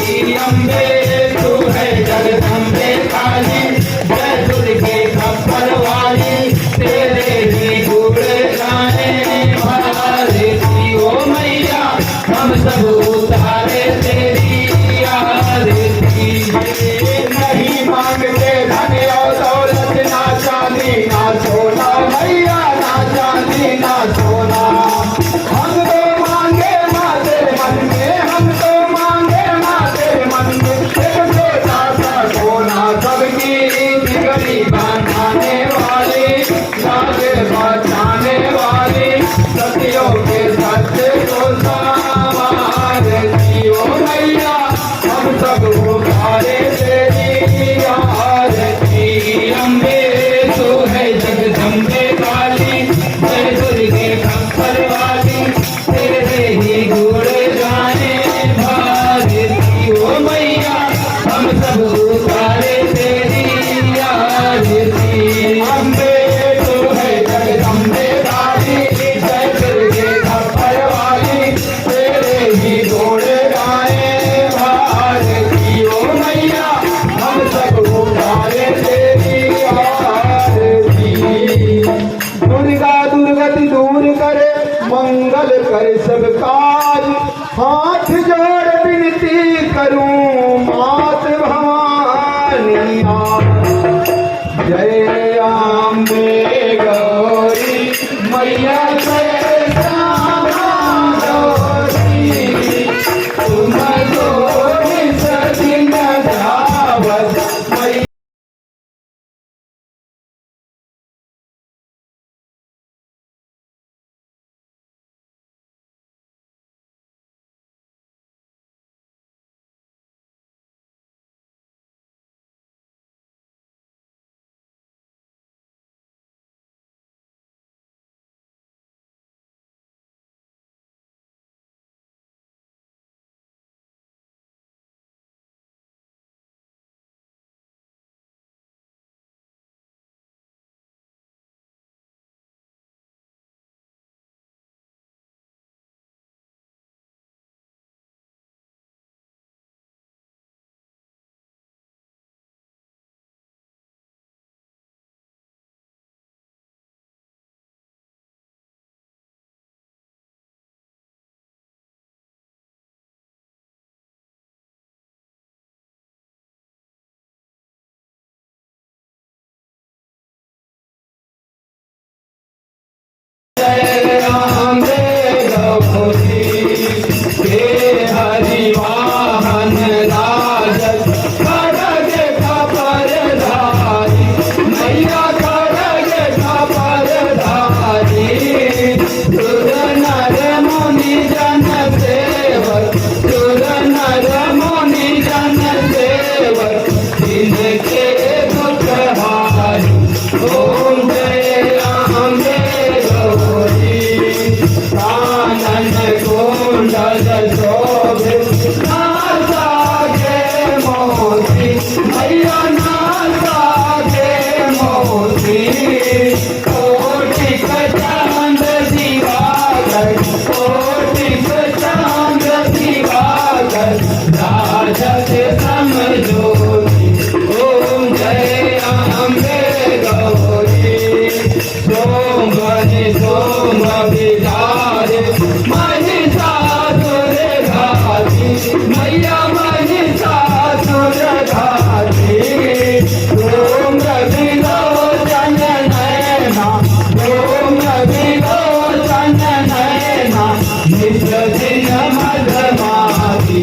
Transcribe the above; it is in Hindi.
अम्बे तू है जगदम्बे काली, जय दुर्गे खप्पर वाली, तेरे ही गुण गाए भारती ओ मैया, हम सब उतारे तेरी आरती। नहीं मांगते धन और दौलत, ना चांदी ना सोना मैया, ना चांदी ना सोना। हम तो मांगे माते मन में, हम तो मांगे माते मन में, एक छोटा सा सोना सबकी बिगड़ी बनाने वाली, लाज बचाने वाली, सतियों के सत्य को संवारती ओ मैया, हम सब उतारे तेरी आरती। अम्बे तू है जगदम्बे काली, जय दुर्गे खप्पर वाली, तेरे ही गुण गाए भारती ओ मैया, हम सब उतारे तेरी आरती। अम्बे तू है जगदम्बे काली, जय दुर्गे खप्पर वाली, तेरे ही गुण गाए भारती ओ मैया, हम सब उतारे तेरी आरती। दुर्गा दुर्गति दूर करे, मंगल करे सब काज, हाथ जोड़ विनती करूं मात भवानी जय अम्बे गौरी मैया, जय श्यामा गौरी, तुम गौरी सदिन धावत मैया। जय अम्बे गौरी, हे हरि वाहन राजत, खड्ग खपरधारी मैया, खड्ग खपरधारी, सुर नर मुनि जन सेवक, सुर नर मुनि जन सेवक, इनके दुख हारी। ओम जय अम्बे गौरी, कानन कुंडल शोभित, नासा के मोती मैया, नासा के मोती, कोटिक चांद दिवाकर, कोटिक चांद दिवाकर, राजत समझोती। ओम जय अम्बे गौरी, सोम सोम विदारे महिषासुर घाती मैया, महिषासुर घाती, ओम विलोचन नयना, ओम विलोचन नयना, नित्य दिन मधमाती